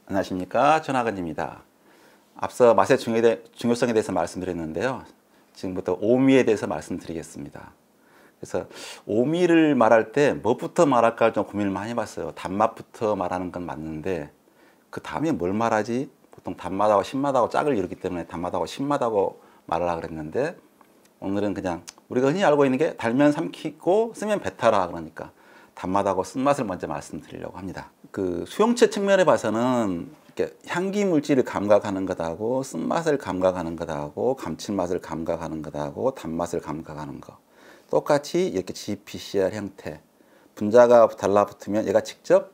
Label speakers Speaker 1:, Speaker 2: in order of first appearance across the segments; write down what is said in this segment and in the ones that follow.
Speaker 1: 안녕하십니까, 전학원입니다. 앞서 맛의 중요성에 대해서 말씀드렸는데요. 지금부터 오미에 대해서 말씀드리겠습니다. 그래서 오미를 말할 때 뭐부터 말할까 좀 고민을 많이 해봤어요. 단맛부터 말하는 건 맞는데 그 다음에 뭘 말하지? 보통 단맛하고 신맛하고 짝을 이루기 때문에 단맛하고 신맛하고 말하려고 그랬는데 오늘은 그냥 우리가 흔히 알고 있는 게 달면 삼키고 쓰면 배타라, 그러니까 단맛하고 쓴맛을 먼저 말씀드리려고 합니다. 그 수용체 측면에 봐서는 이렇게 향기 물질을 감각하는 것하고 쓴맛을 감각하는 것하고 감칠맛을 감각하는 것하고 단맛을 감각하는 것 똑같이 이렇게 GPCR 형태 분자가 달라붙으면 얘가 직접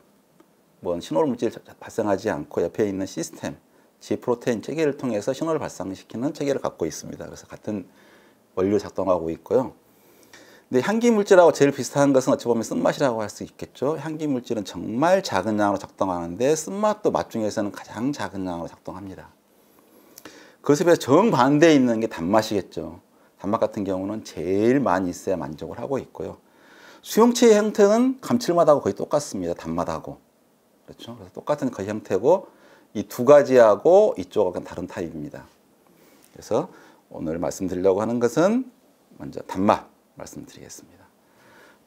Speaker 1: 뭐 신호를 물질을 발생하지 않고 옆에 있는 시스템 G 프로테인 체계를 통해서 신호를 발생시키는 체계를 갖고 있습니다. 그래서 같은 원료 작동하고 있고요. 근데 향기 물질하고 제일 비슷한 것은 어찌 보면 쓴맛이라고 할 수 있겠죠. 향기 물질은 정말 작은 양으로 작동하는데 쓴맛도 맛 중에서는 가장 작은 양으로 작동합니다. 그것에 비해서 정반대에 있는 게 단맛이겠죠. 단맛 같은 경우는 제일 많이 있어야 만족을 하고 있고요. 수용체의 형태는 감칠맛하고 거의 똑같습니다. 단맛하고. 그렇죠. 그래서 똑같은 그 형태고 이 두 가지하고 이쪽은 다른 타입입니다. 그래서 오늘 말씀드리려고 하는 것은 먼저 단맛 말씀드리겠습니다.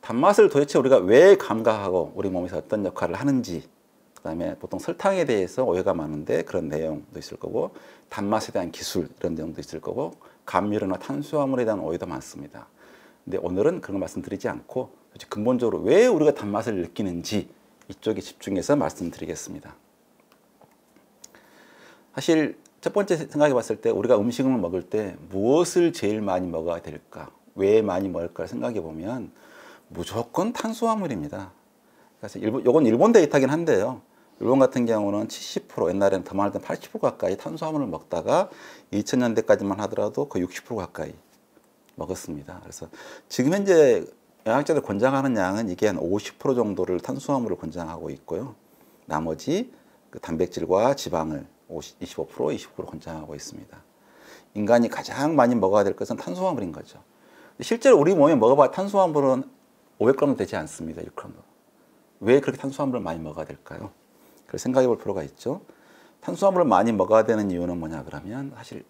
Speaker 1: 단맛을 도대체 우리가 왜 감각하고 우리 몸에서 어떤 역할을 하는지, 그 다음에 보통 설탕에 대해서 오해가 많은데 그런 내용도 있을 거고, 단맛에 대한 기술 이런 내용도 있을 거고, 감미료나 탄수화물에 대한 오해도 많습니다. 근데 오늘은 그런 거 말씀드리지 않고 근본적으로 왜 우리가 단맛을 느끼는지 이쪽에 집중해서 말씀드리겠습니다. 사실 첫 번째 생각해 봤을 때 우리가 음식을 먹을 때 무엇을 제일 많이 먹어야 될까? 왜 많이 먹을까 생각해 보면 무조건 탄수화물입니다. 그래서 이건 일본 데이터긴 한데요. 일본 같은 경우는 70%, 옛날에는 더 많을 때 80% 가까이 탄수화물을 먹다가 2000년대까지만 하더라도 거의 60% 가까이 먹었습니다. 그래서 지금 현재 영양학자들 권장하는 양은 이게 한 50% 정도를 탄수화물을 권장하고 있고요. 나머지 그 단백질과 지방을 25%, 20% 권장하고 있습니다. 인간이 가장 많이 먹어야 될 것은 탄수화물인 거죠. 실제로 우리 몸에 먹어봐야 탄수화물은 500g 되지 않습니다. 1g. 왜 그렇게 탄수화물을 많이 먹어야 될까요? 그걸 생각해 볼 필요가 있죠. 탄수화물을 많이 먹어야 되는 이유는 뭐냐 그러면 사실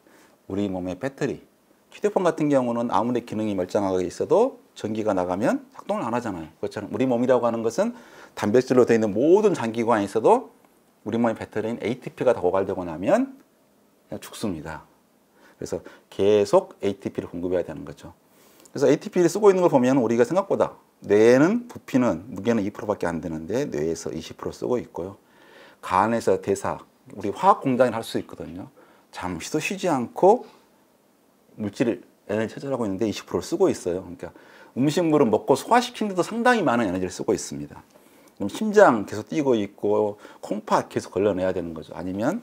Speaker 1: 우리 몸의 배터리, 휴대폰 같은 경우는 아무리 기능이 멀쩡하게 있어도 전기가 나가면 작동을 안 하잖아요. 그렇잖아요. 우리 몸이라고 하는 것은 단백질로 되어 있는 모든 장기관이 있어도 우리 몸의 배터리인 ATP가 다 고갈되고 나면 그냥 죽습니다. 그래서 계속 ATP를 공급해야 되는 거죠. 그래서 ATP를 쓰고 있는 걸 보면 우리가 생각보다 뇌에는 부피는 무게는 2%밖에 안 되는데 뇌에서 20% 쓰고 있고요. 간에서 대사, 우리 화학 공장을 할 수 있거든요. 잠시도 쉬지 않고 물질을 에너지 처리하고 있는데 20%를 쓰고 있어요. 그러니까 음식물을 먹고 소화시키는데도 상당히 많은 에너지를 쓰고 있습니다. 그럼 심장 계속 뛰고 있고 콩팥 계속 걸러내야 되는 거죠. 아니면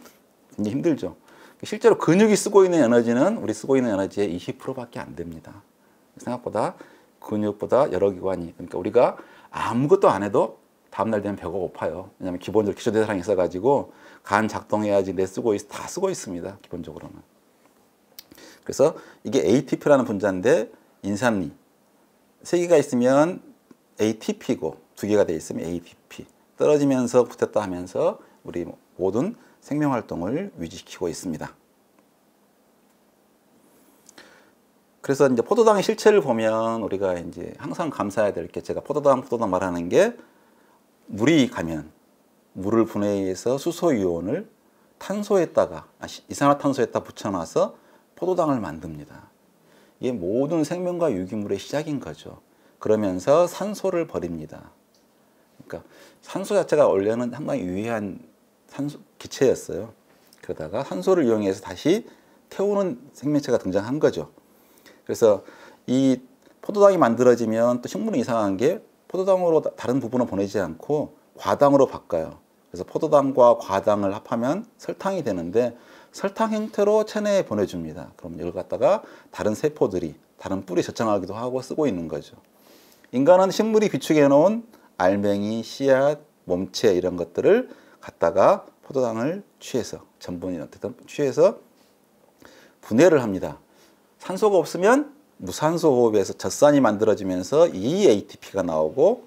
Speaker 1: 굉장히 힘들죠. 실제로 근육이 쓰고 있는 에너지는 우리 쓰고 있는 에너지의 20%밖에 안 됩니다. 생각보다 근육보다 여러 기관이, 그러니까 우리가 아무것도 안 해도 다음날 되면 배가 고파요. 왜냐하면 기본적으로 기초대사량이 있어가지고 간 작동해야지 다 쓰고 있습니다. 기본적으로는. 그래서 이게 ATP라는 분자인데 인산리 3개가 있으면 ATP고 2개가 돼 있으면 ADP 떨어지면서 붙었다 하면서 우리 모든 생명활동을 유지시키고 있습니다. 그래서 이제 포도당의 실체를 보면 우리가 이제 항상 감사해야 될 게, 제가 포도당 말하는 게 물이 가면 물을 분해해서 수소 이온을 이산화탄소에다 붙여놔서 포도당을 만듭니다. 이게 모든 생명과 유기물의 시작인 거죠. 그러면서 산소를 버립니다. 그러니까 산소 자체가 원래는 상당히 유해한 기체였어요. 그러다가 산소를 이용해서 다시 태우는 생명체가 등장한 거죠. 그래서 이 포도당이 만들어지면 또 식물은 이상한 게 포도당으로 다른 부분을 보내지 않고 과당으로 바꿔요. 그래서 포도당과 과당을 합하면 설탕이 되는데 설탕 형태로 체내에 보내줍니다. 그럼 이걸 갖다가 다른 세포들이 다른 뿔이 저장하기도 하고 쓰고 있는 거죠. 인간은 식물이 비축해 놓은 알맹이, 씨앗, 몸체 이런 것들을 갖다가 포도당을 취해서 전분이 어쨌든 취해서 분해를 합니다. 산소가 없으면 무산소 호흡에서 젖산이 만들어지면서 이 ATP가 나오고,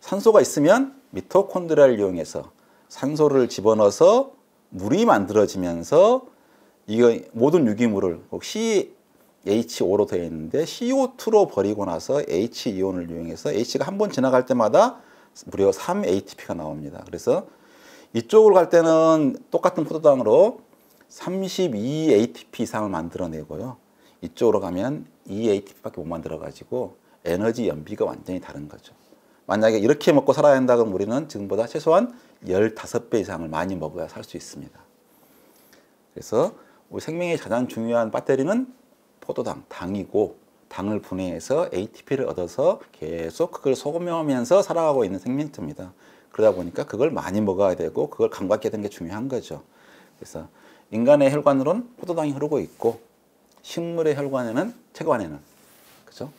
Speaker 1: 산소가 있으면 미토콘드리아를 이용해서 산소를 집어넣어서 물이 만들어지면서 이거 모든 유기물을 CH5로 되어 있는데 CO2로 버리고 나서 H-이온을 이용해서 H가 한 번 지나갈 때마다 무려 3ATP가 나옵니다. 그래서 이쪽으로 갈 때는 똑같은 포도당으로 32ATP 이상을 만들어내고요. 이쪽으로 가면 2ATP밖에 못 만들어가지고 에너지 연비가 완전히 다른 거죠. 만약에 이렇게 먹고 살아야 한다 그러면 우리는 지금보다 최소한 15배 이상을 많이 먹어야 살 수 있습니다. 그래서 우리 생명의 가장 중요한 배터리는 포도당, 당이고 당을 분해해서 ATP를 얻어서 계속 그걸 소모하면서 살아가고 있는 생명체입니다. 그러다 보니까 그걸 많이 먹어야 되고 그걸 감각해야 되는 게 중요한 거죠. 그래서 인간의 혈관으로는 포도당이 흐르고 있고 식물의 혈관에는 체관에는 그죠?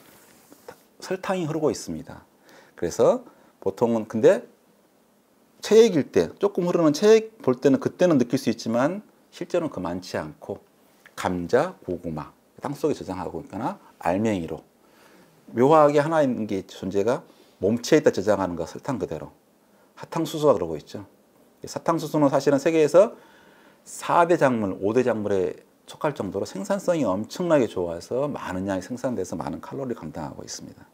Speaker 1: 설탕이 흐르고 있습니다. 그래서 보통은 근데 체액일 때 조금 흐르는 체액 볼 때는 그때는 느낄 수 있지만 실제로는 그 많지 않고 감자, 고구마 땅속에 저장하고 있거나 알맹이로 묘하게 하나 있는 게 존재가 몸체에 있다 저장하는 거 설탕 그대로 사탕수수가 그러고 있죠. 사탕수수는 사실은 세계에서 4대 작물, 5대 작물에 속할 정도로 생산성이 엄청나게 좋아서 많은 양이 생산돼서 많은 칼로리를 감당하고 있습니다.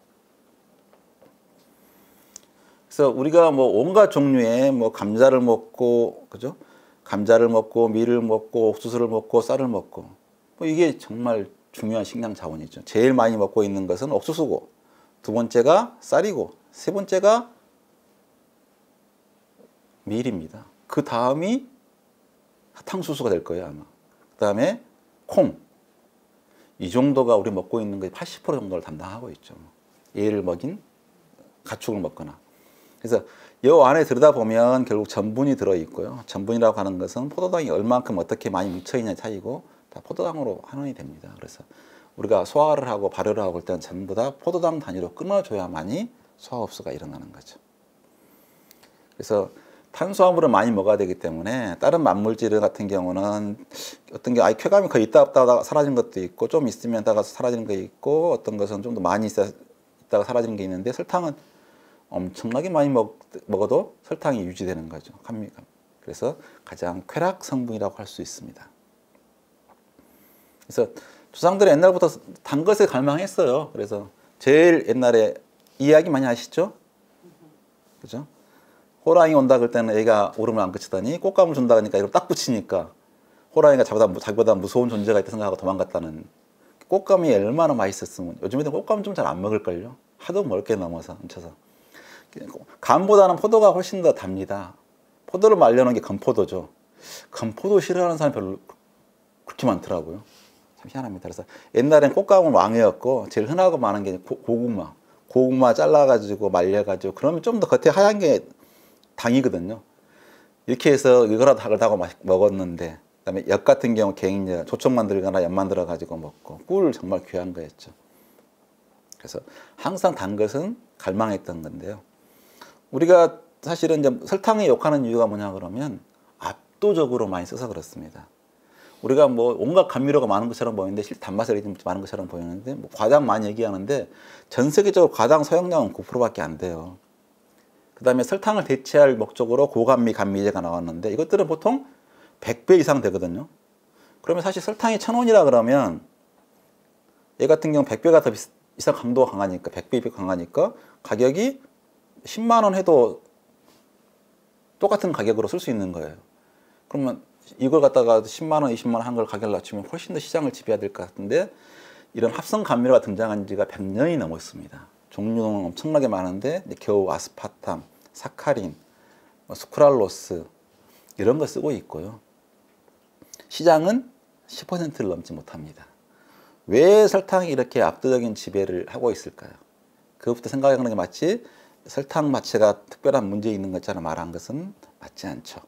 Speaker 1: 그래서 우리가 뭐 온갖 종류의 뭐 감자를 먹고 그죠? 감자를 먹고 밀을 먹고 옥수수를 먹고 쌀을 먹고 뭐 이게 정말 중요한 식량 자원이죠. 제일 많이 먹고 있는 것은 옥수수고 두 번째가 쌀이고 세 번째가 밀입니다. 그 다음이 사탕수수가 될 거예요 아마. 그 다음에 콩. 이 정도가 우리 먹고 있는 거의 80% 정도를 담당하고 있죠. 얘를 먹인 가축을 먹거나. 그래서 이 안에 들여다보면 결국 전분이 들어있고요. 전분이라고 하는 것은 포도당이 얼만큼 어떻게 많이 묻혀있냐의 차이고 다 포도당으로 환원이 됩니다. 그래서 우리가 소화를 하고 발효를 하고 할 때는 전부 다 포도당 단위로 끊어줘야만이 소화흡수가 일어나는 거죠. 그래서 탄수화물을 많이 먹어야 되기 때문에 다른 만물질 같은 경우는 어떤 게 아예 쾌감이 거의 있다 없다가 사라지는 것도 있고 좀 있으면 다가 사라지는 게 있고 어떤 것은 좀 더 많이 있다가 사라지는 게 있는데 설탕은 엄청나게 많이 먹어도 설탕이 유지되는 거죠. 그래서 가장 쾌락 성분이라고 할 수 있습니다. 그래서 조상들은 옛날부터 단 것에 갈망했어요. 그래서 제일 옛날에 이야기 많이 하시죠? 그죠? 호랑이 온다 그럴 때는 애가 울음을 안 그치더니 꽃감을 준다 그러니까 이걸 딱 붙이니까 호랑이가 자기보다 무서운 존재가 있다 생각하고 도망갔다는 꽃감이 얼마나 맛있었으면 요즘 애들은 꽃감 좀 잘 안 먹을걸요? 하도 먹을 게 넘어서 훔쳐서 감보다는 포도가 훨씬 더 답니다. 포도를 말려놓은 게 건포도죠. 건포도 싫어하는 사람이 별로 그렇게 많더라고요. 참 희한합니다. 그래서 옛날엔 꽃감은 왕이었고 제일 흔하고 많은 게 고구마 잘라가지고 말려가지고 그러면 좀 더 겉에 하얀 게 당이거든요. 이렇게 해서 이거라도 하고 먹었는데 그다음에 엿 같은 경우 갱년, 조청 만들거나 엿 만들어 가지고 먹고 꿀 정말 귀한 거였죠. 그래서 항상 단 것은 갈망했던 건데요. 우리가 사실은 이제 설탕에 욕하는 이유가 뭐냐 그러면 압도적으로 많이 써서 그렇습니다. 우리가 뭐 온갖 감미료가 많은 것처럼 보이는데 실제 단맛이 많은 것처럼 보이는데 뭐 과당 많이 얘기하는데 전 세계적으로 과당 소용량은 9%밖에 안 돼요. 그 다음에 설탕을 대체할 목적으로 고감미 감미제가 나왔는데 이것들은 보통 100배 이상 되거든요. 그러면 사실 설탕이 1,000원이라 그러면 얘 같은 경우 100배가 더 이상 강도가 강하니까 100배 강하니까 가격이 10만 원 해도 똑같은 가격으로 쓸 수 있는 거예요. 그러면 이걸 갖다가 10만 원, 20만 원 한 걸 가격을 낮추면 훨씬 더 시장을 지배해야 될 것 같은데 이런 합성 감미료가 등장한 지가 100년이 넘었습니다. 종류는 엄청나게 많은데 겨우 아스파탐, 사카린, 수크랄로스 이런 거 쓰고 있고요. 시장은 10%를 넘지 못합니다. 왜 설탕이 이렇게 압도적인 지배를 하고 있을까요? 그것부터 생각하는 게 마치 설탕 마체가 특별한 문제 있는 것처럼 말한 것은 맞지 않죠.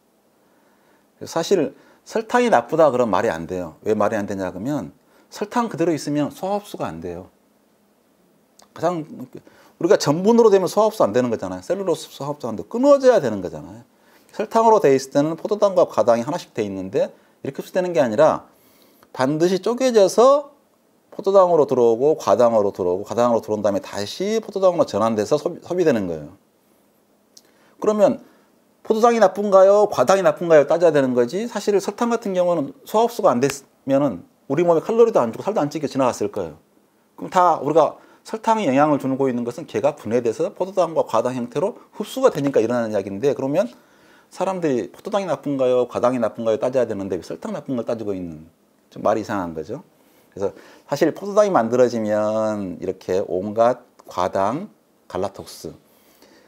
Speaker 1: 사실 설탕이 나쁘다 그러면 말이 안 돼요. 왜 말이 안 되냐 그러면 설탕 그대로 있으면 소화흡수가 안 돼요. 가장 우리가 전분으로 되면 소화흡수 안 되는 거잖아요. 셀룰로스 소화흡수 안 되고 끊어져야 되는 거잖아요. 설탕으로 돼 있을 때는 포도당과 과당이 하나씩 돼 있는데 이렇게 흡수되는 게 아니라 반드시 쪼개져서 포도당으로 들어오고 과당으로 들어온 다음에 다시 포도당으로 전환돼서 소비되는 거예요. 그러면 포도당이 나쁜가요? 과당이 나쁜가요? 따져야 되는 거지. 사실 설탕 같은 경우는 소화 흡수가 안 됐으면은 우리 몸에 칼로리도 안 주고 살도 안 찌게 지나갔을 거예요. 그럼 다 우리가 설탕이 영향을 주고 있는 것은 걔가 분해돼서 포도당과 과당 형태로 흡수가 되니까 일어나는 이야기인데, 그러면 사람들이 포도당이 나쁜가요? 과당이 나쁜가요? 따져야 되는데 왜 설탕 나쁜 걸 따지고 있는, 좀 말이 이상한 거죠. 그래서 사실 포도당이 만들어지면 이렇게 온갖 과당, 갈라톡스.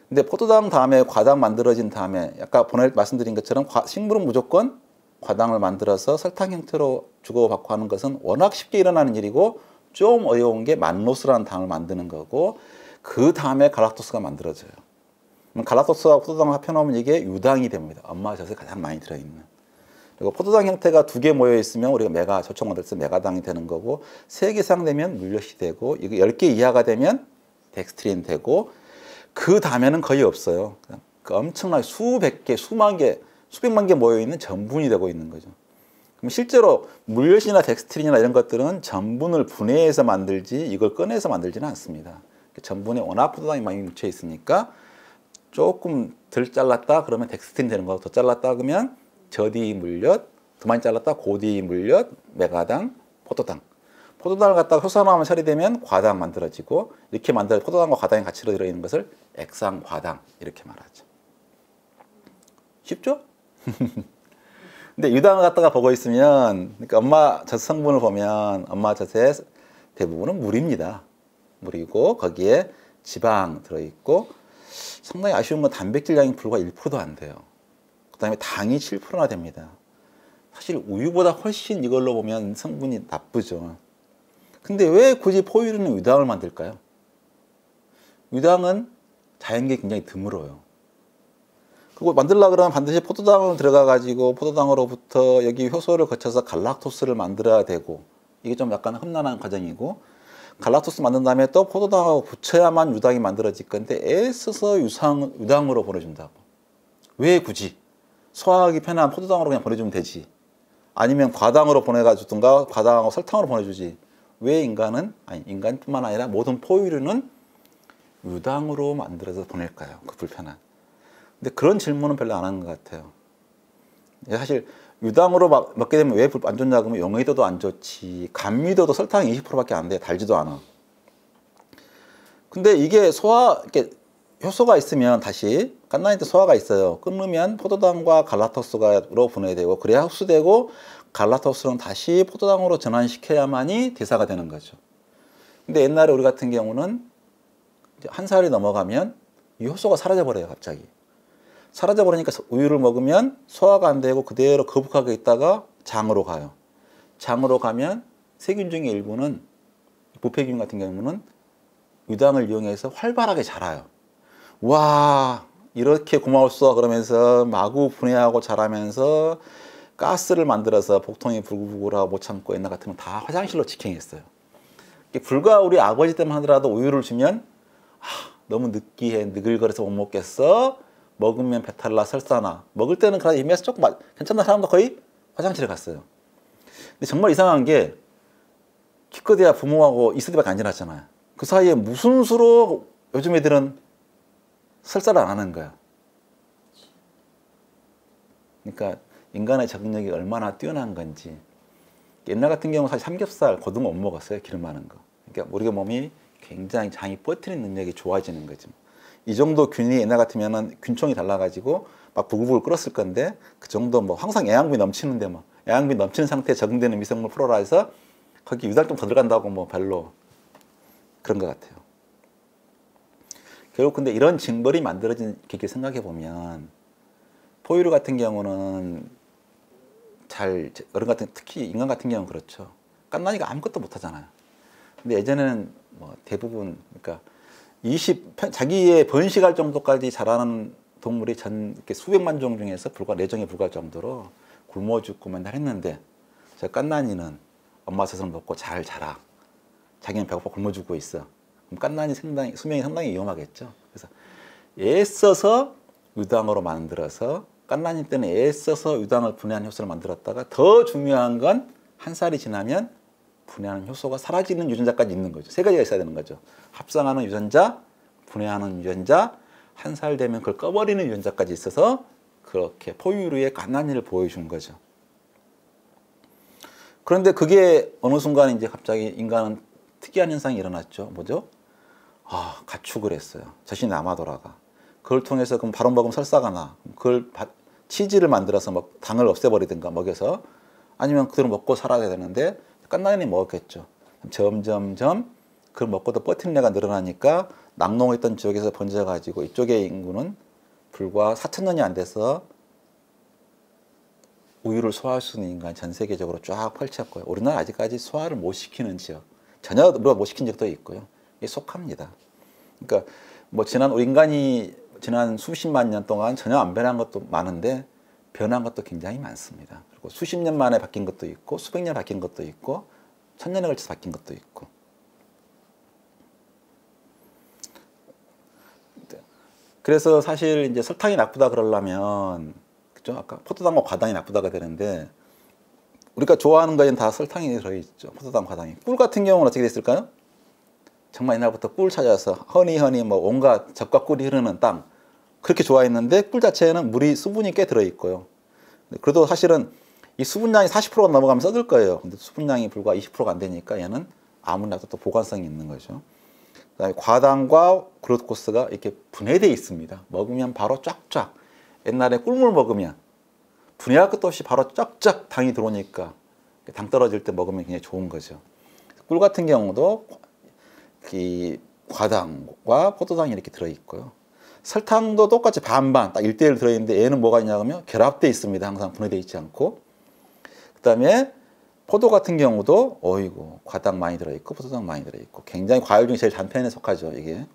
Speaker 1: 근데 포도당 다음에 과당 만들어진 다음에 아까 말씀드린 것처럼 식물은 무조건 과당을 만들어서 설탕 형태로 주고받고 하는 것은 워낙 쉽게 일어나는 일이고, 좀 어려운 게 만로스라는 당을 만드는 거고, 그 다음에 갈락토스가 만들어져요. 갈락토스와 포도당을 합해놓으면 이게 유당이 됩니다. 엄마젖에 가장 많이 들어있는. 그리고 포도당 형태가 2개 모여 있으면 우리가 저촉 만들 때 메가당이 되는 거고, 3개 이상 되면 물엿이 되고, 이거 10개 이하가 되면 덱스트린 되고, 그 다음에는 거의 없어요. 그 엄청나게 수백 개, 수만 개, 수백만 개 모여 있는 전분이 되고 있는 거죠. 그럼 실제로 물엿이나 덱스트린이나 이런 것들은 전분을 분해해서 만들지 이걸 꺼내서 만들지는 않습니다. 전분에 워낙 포도당이 많이 묻혀 있으니까 조금 덜 잘랐다 그러면 덱스트린 되는 거, 더 잘랐다 그러면 저디 물엿, 더 많이 잘랐다 고디 물엿, 메가당, 포도당. 포도당을 갖다가 효소화하면 처리되면 과당 만들어지고, 이렇게 만들어 포도당과 과당이 같이 들어있는 것을 액상과당 이렇게 말하죠. 쉽죠? 근데 유당을 갖다가 보고 있으면, 그러니까 엄마 젖 성분을 보면 엄마 젖의 대부분은 물입니다. 물이고 거기에 지방 들어있고, 상당히 아쉬운 건 단백질량이 불과 1%도 안 돼요. 그 다음에 당이 7%나 됩니다. 사실 우유보다 훨씬 이걸로 보면 성분이 나쁘죠. 근데 왜 굳이 포유류는 유당을 만들까요? 유당은 자연계에 굉장히 드물어요. 그거 만들려고 그러면 반드시 포도당을 들어가가지고 포도당으로부터 여기 효소를 거쳐서 갈락토스를 만들어야 되고, 이게 좀 약간 험난한 과정이고, 갈락토스 만든 다음에 또 포도당하고 붙여야만 유당이 만들어질 건데 애써서 유당으로 보내준다고. 왜 굳이? 소화하기 편한 포도당으로 그냥 보내주면 되지. 아니면 과당으로 보내가주든가 과당하고 설탕으로 보내주지. 왜 인간은, 아니 인간뿐만 아니라 모든 포유류는 유당으로 만들어서 보낼까요? 그 불편한. 근데 그런 질문은 별로 안 하는 것 같아요. 사실 유당으로 먹게 되면 왜 안 좋냐 그러면 영양도도 안 좋지, 감미도도 설탕이 20%밖에 안 돼. 달지도 않아. 근데 이게 이렇게 효소가 있으면, 다시 갓난이 때 소화가 있어요. 끊으면 포도당과 갈락토스로 분해되고, 그래야 흡수되고 갈락토스는 다시 포도당으로 전환시켜야만이 대사가 되는 거죠. 근데 옛날에 우리 같은 경우는 이제 1살이 넘어가면 이 효소가 사라져 버려요. 갑자기 사라져 버리니까 우유를 먹으면 소화가 안 되고 그대로 거북하게 있다가 장으로 가요. 장으로 가면 세균 중에 일부는, 부패균 같은 경우는 유당을 이용해서 활발하게 자라요. 와, 이렇게 고마웠어 그러면서 마구 분해하고 자라면서 가스를 만들어서 복통이 불글불글하고 못 참고 옛날 같으면 다 화장실로 직행했어요. 불과 우리 아버지 때만 하더라도 우유를 주면 너무 느끼해, 느글거려서 못 먹겠어, 먹으면 배탈나 설사나, 먹을 때는 그래도 입맛이 조금 괜찮은 사람도 거의 화장실에 갔어요. 근데 정말 이상한 게 기껏해야 부모하고 있을 때밖에 안 지났잖아요. 그 사이에 무슨 수로 요즘 애들은 설사를 안 하는 거야. 그러니까 인간의 적응력이 얼마나 뛰어난 건지. 옛날 같은 경우 사실 삼겹살, 고등어 못 먹었어요. 기름 많은 거. 그러니까 우리 몸이 굉장히 장이 버티는 능력이 좋아지는 거죠. 이 정도 균이 옛날 같으면은 균총이 달라가지고 막 부글부글 끓었을 건데, 그 정도 뭐 항상 영양분이 넘치는데 뭐 영양분이 넘치는 상태에 적응되는 미생물 풀어라 해서 거기 유당 좀 더 들어간다고 뭐 별로 그런 것 같아요. 결국 근데 이런 징벌이 만들어진 계기를 생각해 보면, 포유류 같은 경우는 어른 같은, 특히 인간 같은 경우는 그렇죠. 갓난이가 아무것도 못 하잖아요. 근데 예전에는 뭐 대부분, 그러니까 자기의 번식할 정도까지 자라는 동물이 이렇게 수백만 종 중에서 불과 4종에 불과할 정도로 굶어 죽고 맨날 했는데, 저 갓난이는 엄마 젖을 먹고 잘 자라. 자기는 배고파 굶어 죽고 있어. 그럼 갓난이 수명이 상당히 위험하겠죠. 그래서 애써서 유당으로 만들어서, 갓난이 때는 애써서 유당을 분해하는 효소를 만들었다가, 더 중요한 건 1살이 지나면 분해하는 효소가 사라지는 유전자까지 있는 거죠. 3가지가 있어야 되는 거죠. 합성하는 유전자, 분해하는 유전자, 1살 되면 그걸 꺼버리는 유전자까지 있어서 그렇게 포유류의 갓난이를 보여준 거죠. 그런데 그게 어느 순간 이제 갑자기 인간은 특이한 현상이 일어났죠. 뭐죠? 가축을 했어요. 젖이 남아 돌아가. 그걸 통해서 그럼 바로 먹으면 설사가 나. 그걸 치즈를 만들어서 당을 없애버리든가 먹여서, 아니면 그대로 먹고 살아야 되는데 갓난이 먹었겠죠. 점점점 그걸 먹고도 버티는 애가 늘어나니까 낙농했던 지역에서 번져가지고 이쪽의 인구는 불과 4,000년이 안 돼서 우유를 소화할 수 있는 인간이 전 세계적으로 쫙 펼쳤고요. 우리나라 아직까지 소화를 못 시키는 지역, 전혀 우리가 못 시킨 지역도 있고요. 이게 속합니다. 그러니까 우리 인간이 지난 수십만 년 동안 전혀 안 변한 것도 많은데 변한 것도 굉장히 많습니다. 그리고 수십 년 만에 바뀐 것도 있고 수백 년 바뀐 것도 있고 1000년에 걸쳐서 바뀐 것도 있고. 그래서 사실 이제 설탕이 나쁘다 그러려면, 그죠? 아까 포도당과 과당이 나쁘다가 되는데, 우리가 좋아하는 거에는 다 설탕이 들어있죠. 포도당, 과당이. 꿀 같은 경우는 어떻게 됐을까요? 정말 옛날부터 꿀 찾아서 허니 온갖 젖과 꿀이 흐르는 땅, 그렇게 좋아했는데 꿀 자체에는 수분이 꽤 들어있고요. 그래도 사실은 이 수분량이 40%가 넘어가면 썩을 거예요. 근데 수분량이 불과 20%가 안 되니까 얘는 아무나 또 보관성이 있는 거죠. 그다음에 과당과 글루코스가 이렇게 분해되어 있습니다. 먹으면 바로 쫙쫙. 옛날에 꿀물 먹으면 분해할 것도 없이 바로 쫙쫙 당이 들어오니까 당 떨어질 때 먹으면 굉장히 좋은 거죠. 꿀 같은 경우도 이 과당과 포도당이 이렇게 들어있고요. 설탕도 똑같이 반반, 딱 1대1 들어있는데 얘는 뭐가 있냐면 결합되어 있습니다. 항상 분해되어 있지 않고. 그 다음에 포도 같은 경우도 과당 많이 들어있고 포도당 많이 들어있고 굉장히 과일 중에 제일 단편에 속하죠. 이게.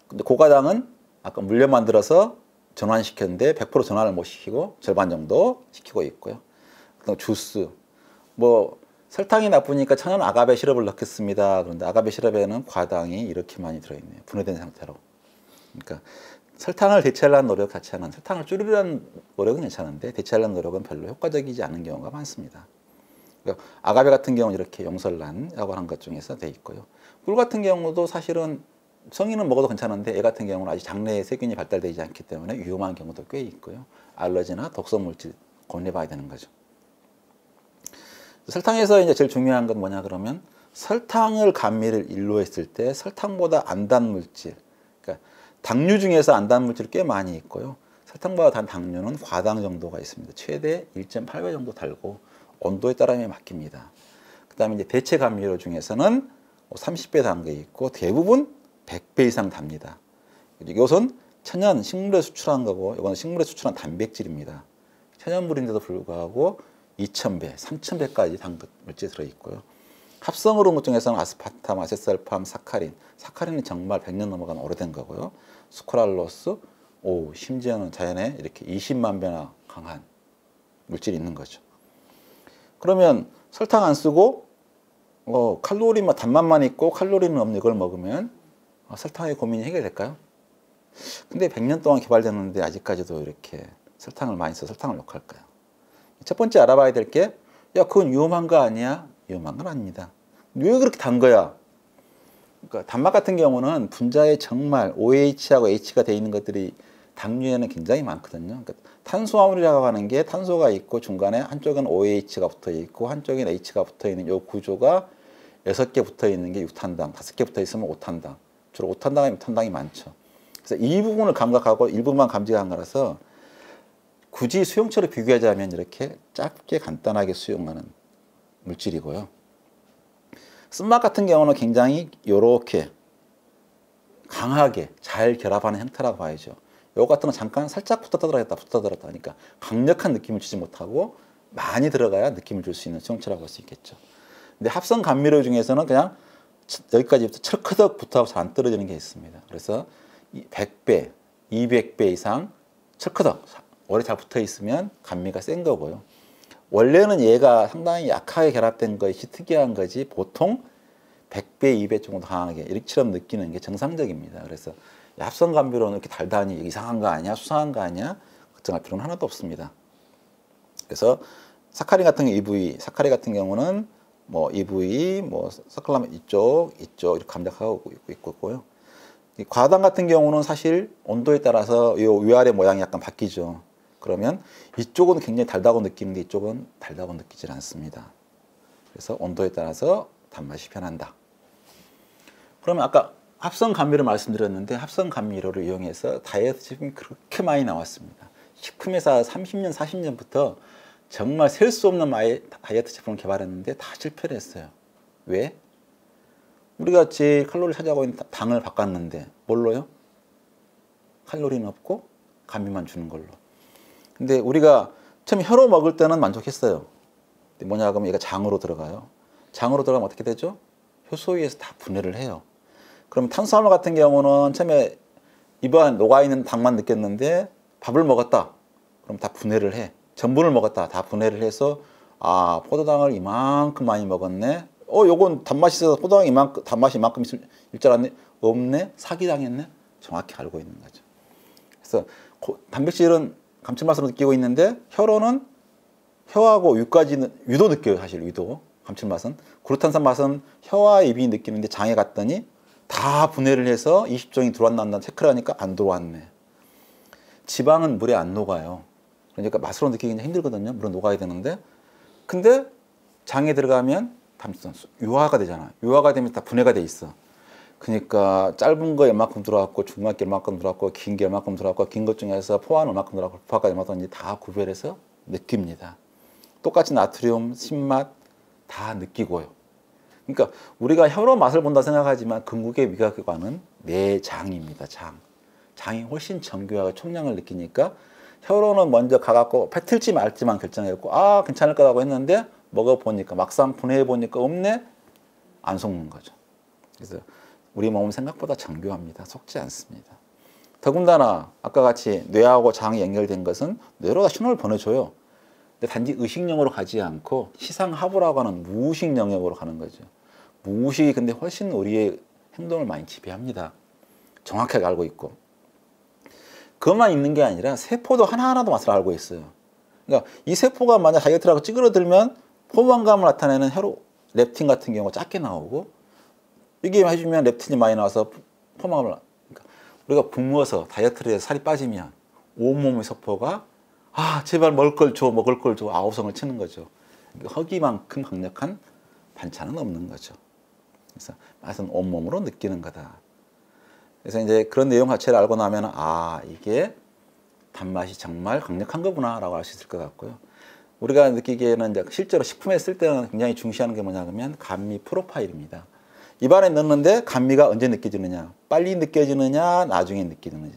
Speaker 1: 근데 고과당은 아까 물엿 만들어서 전환시켰는데 100% 전환을 못 시키고 절반 정도 시키고 있고요. 그다음 주스, 설탕이 나쁘니까 천연 아가베 시럽을 넣겠습니다. 그런데 아가베 시럽에는 과당이 이렇게 많이 들어있네요. 분해된 상태로. 그러니까 설탕을 대체하려는 노력 자체는, 설탕을 줄이려는 노력은 괜찮은데 대체하려는 노력은 별로 효과적이지 않은 경우가 많습니다. 그러니까 아가베 같은 경우는 이렇게 용설란이라고 하는 것 중에서 돼 있고요. 꿀 같은 경우도 사실은 성인은 먹어도 괜찮은데 애 같은 경우는 아직 장내에 세균이 발달되지 않기 때문에 위험한 경우도 꽤 있고요. 알러지나 독성 물질 고민해봐야 되는 거죠. 설탕에서 이제 제일 중요한 건 뭐냐 그러면, 설탕을 감미를 일로했을 때 설탕보다 안 단 물질, 그러니까 당류 중에서 안 단 물질이 꽤 많이 있고요. 설탕보다 단 당류는 과당 정도가 있습니다. 최대 1.8배 정도 달고 온도에 따라 바뀝니다. 그 다음에 이제 대체 감미료 중에서는 30배 단 게 있고 대부분 100배 이상 답니다. 이것은 천연 식물에 수출한 거고, 이건 식물에 수출한 단백질입니다. 천연물인데도 불구하고 2000배, 3000배까지 단 물질이 들어있고요. 합성으로 온 것 중에서는 아스파탐, 아세트알팜, 사카린이 정말 100년 넘어간 오래된 거고요. 수크랄로스, 심지어는 자연에 이렇게 20만 배나 강한 물질이 있는 거죠. 그러면 설탕 안 쓰고 칼로리만, 단맛만 있고 칼로리는 없는 이걸 먹으면 설탕의 고민이 해결될까요? 근데 100년 동안 개발됐는데 아직까지도 이렇게 설탕을 많이 써서 설탕을 욕할까요? 첫 번째 알아봐야 될 게, 그건 위험한 거 아니야? 위험한 건 아닙니다. 왜 그렇게 단 거야? 그러니까 단맛 같은 경우는 분자에 정말 OH하고 H가 되어 있는 것들이 당류에는 굉장히 많거든요. 그러니까 탄수화물이라고 하는 게 탄소가 있고 중간에 한쪽은 OH가 붙어 있고 한쪽엔 H가 붙어 있는 이 구조가 6개 붙어 있는 게 6탄당, 5개 붙어 있으면 5탄당. 주로 5탄당이 6탄당이 많죠. 그래서 이 부분을 감각하고 일부만 감지한 거라서 굳이 수용처로 비교하자면 이렇게 짧게 간단하게 수용하는 물질이고요. 쓴맛 같은 경우는 굉장히 이렇게 강하게 잘 결합하는 형태라고 봐야죠. 요거 같은 건 잠깐 살짝 붙어 들어갔다 하니까 강력한 느낌을 주지 못하고 많이 들어가야 느낌을 줄 수 있는 수용체라고 볼 수 있겠죠. 근데 합성 감미료 중에서는 그냥 여기까지부터 철커덕 붙어서 잘 안 떨어지는 게 있습니다. 그래서 100배, 200배 이상 철커덕 오래 잘 붙어 있으면 감미가 센 거고요. 원래는 얘가 상당히 약하게 결합된 것이 특이한 거지, 보통 100배, 2배 정도 강하게 이렇게처럼 느끼는 게 정상적입니다. 그래서 합성 감미료는 이렇게 달다니 이상한 거 아니야? 수상한 거 아니야? 걱정할 필요는 하나도 없습니다. 그래서 사카린 같은 경우 EV, 사카린 같은 경우는 EV, 서클라멘 이쪽 이렇게 감작하고 있고요. 이 과당 같은 경우는 사실 온도에 따라서 이 위아래 모양이 약간 바뀌죠. 그러면 이쪽은 굉장히 달다고 느끼는데 이쪽은 달다고 느끼질 않습니다. 그래서 온도에 따라서 단맛이 변한다. 그러면 아까 합성 감미료 말씀드렸는데 합성 감미료를 이용해서 다이어트 제품이 그렇게 많이 나왔습니다. 식품회사 30년, 40년부터 정말 셀 수 없는 다이어트 제품을 개발했는데 다 실패를 했어요. 왜? 우리가 제일 칼로리를 차지하고 있는 당을 바꿨는데 뭘로요? 칼로리는 없고 감미만 주는 걸로. 근데 우리가 처음 혀로 먹을 때는 만족했어요. 근데 뭐냐 하면 얘가 장으로 들어가요. 장으로 들어가면 어떻게 되죠? 효소위에서 다 분해를 해요. 그럼 탄수화물 같은 경우는 처음에 입안 녹아있는 당만 느꼈는데 밥을 먹었다. 그럼 다 분해를 해. 전분을 먹었다. 다 분해를 해서 아, 포도당을 이만큼 많이 먹었네. 요건 단맛이 있어서 포도당이 이만큼, 단맛이 이만큼 있을 줄 알았네. 없네. 사기당했네. 정확히 알고 있는 거죠. 그래서 단백질은 감칠맛으로 느끼고 있는데 혀로는 혀하고 위까지는 위도 느껴요. 사실 위도. 감칠맛은. 그루탄산 맛은 혀와 입이 느끼는데 장에 갔더니 다 분해를 해서 20종이 들어왔나 안 체크를 하니까 안 들어왔네. 지방은 물에 안 녹아요. 그러니까 맛으로 느끼기 힘들거든요. 물은 녹아야 되는데. 근데 장에 들어가면 유화가 되잖아. 유화가 되면 다 분해가 돼 있어. 그러니까 짧은 거 얼마큼 들어왔고 중간 게 얼마큼 들어왔고 긴 게 얼마큼 들어왔고 긴 것 중에서 포화는 얼마큼 들어왔고 포화까지 얼마큼 다 구별해서 느낍니다. 똑같이 나트륨, 신맛 다 느끼고요. 그러니까 우리가 혀로 맛을 본다 생각하지만 궁극의 미각관은 내장입니다. 장이 훨씬 정교하고 총량을 느끼니까 혀로는 먼저 가갖고 뱉을지 말지만 결정했고 아 괜찮을 거라고 했는데 먹어보니까 막상 분해해보니까 없네? 안 속는 거죠. 그래서 우리 몸은 생각보다 정교합니다. 속지 않습니다. 더군다나 아까 같이 뇌하고 장이 연결된 것은 뇌로 다 신호를 보내줘요. 근데 단지 의식령으로 가지 않고 시상하부라고 하는 무의식 영역으로 가는 거죠. 무의식이 근데 훨씬 우리의 행동을 많이 지배합니다. 정확하게 알고 있고. 그것만 있는 게 아니라 세포도 하나하나도 맛을 알고 있어요. 그러니까 이 세포가 만약 다이어트라고 찌그러들면 포만감을 나타내는 렙틴 같은 경우가 작게 나오고 이게 해주면 렙틴이 많이 나와서 포만감을 그러니까 우리가 굶어서 다이어트를 해서 살이 빠지면 온몸의 세포가 아 제발 먹을 걸 줘 아우성을 치는 거죠. 허기만큼 강력한 반찬은 없는 거죠. 그래서 맛은 온몸으로 느끼는 거다. 그래서 이제 그런 내용 자체를 알고 나면 아 이게 단맛이 정말 강력한 거구나 라고 알 수 있을 것 같고요. 우리가 느끼기에는 이제 실제로 식품에 쓸 때는 굉장히 중시하는 게 뭐냐 하면 감미 프로파일입니다. 입안에 넣는데 감미가 언제 느껴지느냐, 빨리 느껴지느냐, 나중에 느껴지느냐.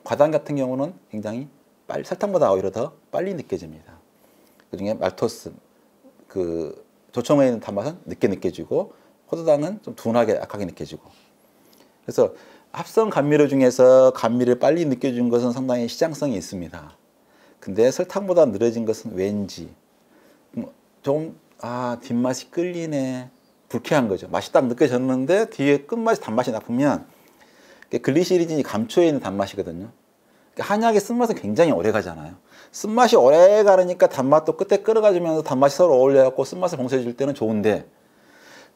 Speaker 1: 과당 같은 경우는 굉장히 설탕보다 오히려 더 빨리 느껴집니다. 그중에 말토스, 조청에 있는 단맛은 늦게 느껴지고 포도당은 좀 둔하게 약하게 느껴지고. 그래서 합성 감미료 중에서 감미를 빨리 느껴주는 것은 상당히 시장성이 있습니다. 근데 설탕보다 느려진 것은 왠지 좀 뒷맛이 끌리네. 불쾌한 거죠. 맛이 딱 느껴졌는데 뒤에 끝맛이 단맛이 나쁘면 글리시리딘이 감초에 있는 단맛이거든요. 한약의 쓴맛은 굉장히 오래 가잖아요. 쓴맛이 오래 가르니까 단맛도 끝에 끓여가지면서 단맛이 서로 어울려갖고 쓴맛을 봉쇄해 줄 때는 좋은데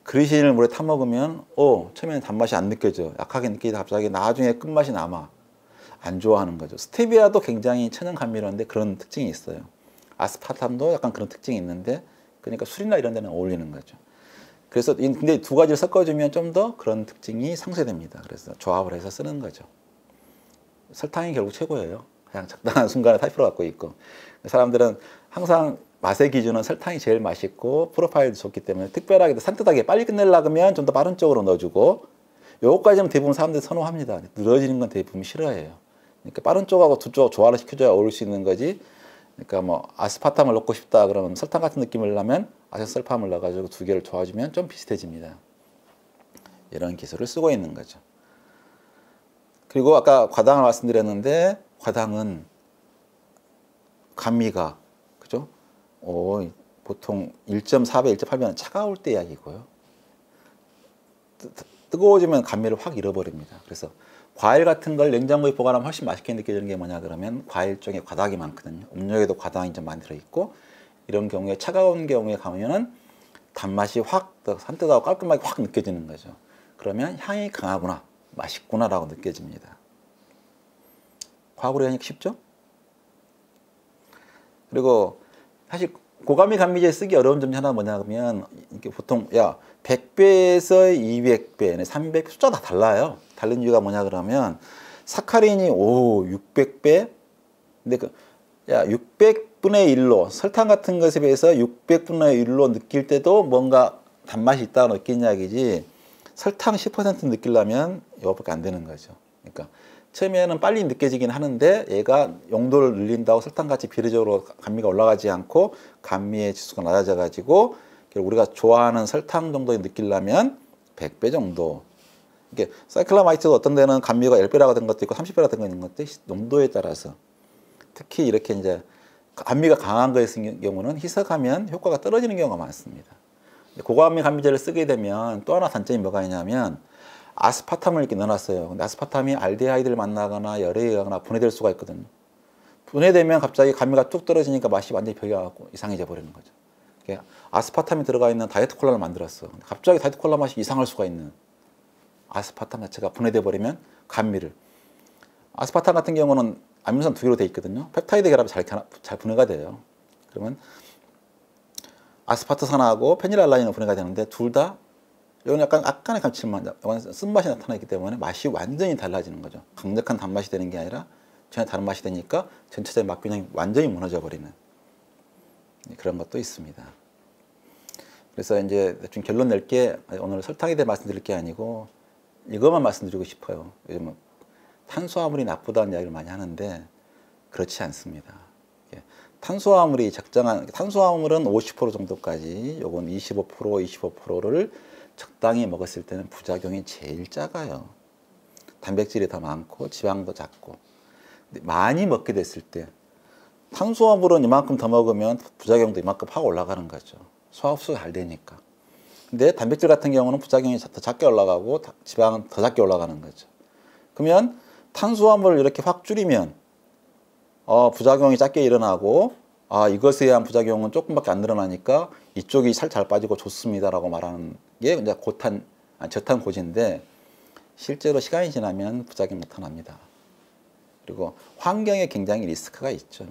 Speaker 1: 글리시린을 물에 타 먹으면 처음에는 단맛이 안 느껴져. 약하게 느끼다 갑자기 나중에 끝맛이 남아. 안 좋아하는 거죠. 스테비아도 굉장히 천연 감미료인데 그런 특징이 있어요. 아스파탐도 약간 그런 특징이 있는데 그러니까 술이나 이런 데는 어울리는 거죠. 그래서 근데 두 가지를 섞어주면 좀 더 그런 특징이 상쇄됩니다. 그래서 조합을 해서 쓰는 거죠. 설탕이 결국 최고예요. 그냥 적당한 순간에 탈피로 갖고 있고 사람들은 항상 맛의 기준은 설탕이 제일 맛있고 프로파일도 좋기 때문에 특별하게 산뜻하게 빨리 끝내려고 하면 좀 더 빠른 쪽으로 넣어주고 요거까지는 대부분 사람들이 선호합니다. 늘어지는 건 대부분 싫어해요. 그러니까 빠른 쪽하고 두 쪽 조화를 시켜줘야 어울릴 수 있는 거지. 그러니까 뭐 아스파탐을 넣고 싶다 그러면 설탕 같은 느낌을 내면 아세솔팜을 넣어가지고 두 개를 조아주면 좀 비슷해집니다. 이런 기술을 쓰고 있는 거죠. 그리고 아까 과당을 말씀드렸는데 과당은 감미가 그죠? 보통 1.4배, 1.8배는 차가울 때 이야기고요. 뜨거워지면 감미를 확 잃어버립니다. 그래서 과일 같은 걸 냉장고에 보관하면 훨씬 맛있게 느껴지는 게 뭐냐 그러면 과일 중에 과당이 많거든요. 음료에도 과당이 좀 많이 들어있고 이런 경우에 차가운 경우에 가면은 단맛이 확 산뜻하고 깔끔하게 확 느껴지는 거죠. 그러면 향이 강하구나. 맛있구나라고 느껴집니다. 과학으로 하니까 쉽죠? 그리고 사실 고감미 감미제 쓰기 어려운 점이 하나 뭐냐면 이게 보통 100배에서 200배, 300 숫자 다 달라요. 다른 이유가 뭐냐 그러면 사카린이 600배 근데 600분의 1로 설탕 같은 것에 비해서 600분의 1로 느낄 때도 뭔가 단맛이 있다고 느낀 이야기지 설탕 10% 느끼려면 이거밖에 안 되는 거죠. 그러니까 처음에는 빨리 느껴지긴 하는데 얘가 용도를 늘린다고 설탕같이 비례적으로 감미가 올라가지 않고 감미의 지수가 낮아져 가지고 우리가 좋아하는 설탕 정도에 느끼려면 100배 정도. 이게 사이클라마이트도 어떤 데는 감미가 10배라고 된 것도 있고 30배라고 된 거 있는 것도 농도에 따라서 특히 이렇게 이제 감미가 강한 거에 쓰는 경우는 희석하면 효과가 떨어지는 경우가 많습니다. 고감미 감미제를 쓰게 되면 또 하나 단점이 뭐가 있냐면 아스파탐을 이렇게 넣어놨어요. 근데 아스파탐이 알데하이드를 만나거나 열에 의하거나 분해될 수가 있거든요. 분해되면 갑자기 감미가 뚝 떨어지니까 맛이 완전히 변해갖고 이상해져 버리는 거죠. 아스파탐이 들어가 있는 다이어트 콜라를 만들었어. 근데 갑자기 다이어트 콜라 맛이 이상할 수가 있는 아스파탐 자체가 분해돼 버리면 감미를. 아스파탐 같은 경우는 아미노산 2개로 돼 있거든요. 펩타이드 결합이 잘 분해가 돼요. 그러면 아스파트산하고 페닐알라닌은 분해가 되는데 둘 다 이건 약간의 감칠맛, 쓴맛이 나타나기 때문에 맛이 완전히 달라지는 거죠. 강력한 단맛이 되는 게 아니라 전혀 다른 맛이 되니까 전체적인 맛 균형이 완전히 무너져 버리는 그런 것도 있습니다. 그래서 이제 좀 결론 낼 게 오늘 설탕에 대해 말씀드릴 게 아니고 이것만 말씀드리고 싶어요. 요즘은 탄수화물이 나쁘다는 이야기를 많이 하는데 그렇지 않습니다. 탄수화물이 적정한, 탄수화물은 50% 정도까지, 요건 25%를 적당히 먹었을 때는 부작용이 제일 작아요. 단백질이 더 많고 지방도 작고. 근데 많이 먹게 됐을 때 탄수화물은 이만큼 더 먹으면 부작용도 이만큼 확 올라가는 거죠. 소화 흡수가 잘 되니까. 근데 단백질 같은 경우는 부작용이 더 작게 올라가고 지방은 더 작게 올라가는 거죠. 그러면 탄수화물을 이렇게 확 줄이면 부작용이 작게 일어나고 이것에 의한 부작용은 조금밖에 안 늘어나니까 이쪽이 살 잘 빠지고 좋습니다라고 말하는 게 이제 저탄고지인데 실제로 시간이 지나면 부작용이 나타납니다. 그리고 환경에 굉장히 리스크가 있죠.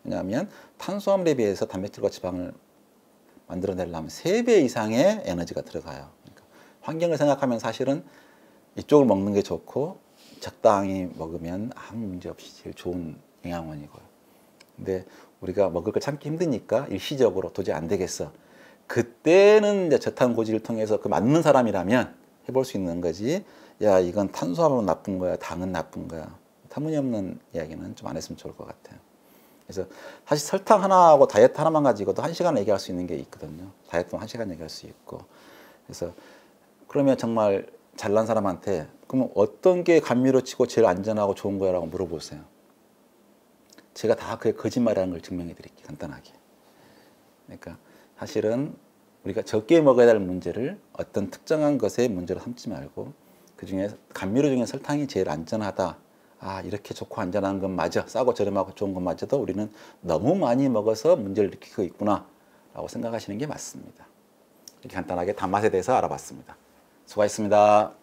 Speaker 1: 왜냐하면 탄수화물에 비해서 단백질과 지방을 만들어내려면 3배 이상의 에너지가 들어가요. 그러니까 환경을 생각하면 사실은 이쪽을 먹는 게 좋고 적당히 먹으면 아무 문제 없이 제일 좋은 영양원이고요. 근데 우리가 먹을 걸 참기 힘드니까 일시적으로 도저히 안 되겠어. 그때는 이제 저탄고지를 통해서 그 맞는 사람이라면 해볼 수 있는 거지. 야, 이건 탄수화물은 나쁜 거야, 당은 나쁜 거야. 터무니없는 이야기는 좀 안 했으면 좋을 것 같아요. 그래서 사실 설탕 하나하고 다이어트 하나만 가지고도 1시간 얘기할 수 있는 게 있거든요. 다이어트는 1시간 얘기할 수 있고. 그래서 그러면 정말 잘난 사람한테 그러면 어떤 게 감미로 치고 제일 안전하고 좋은 거야? 라고 물어보세요. 제가 다 그게 거짓말이라는 걸 증명해 드릴게요. 간단하게. 그러니까 사실은 우리가 적게 먹어야 될 문제를 어떤 특정한 것의 문제로 삼지 말고 그중에 감미료 중에 설탕이 제일 안전하다. 이렇게 좋고 안전한 건 맞아. 싸고 저렴하고 좋은 건 맞아도 우리는 너무 많이 먹어서 문제를 일으키고 있구나 라고 생각하시는 게 맞습니다. 이렇게 간단하게 단맛에 대해서 알아봤습니다. 수고하셨습니다.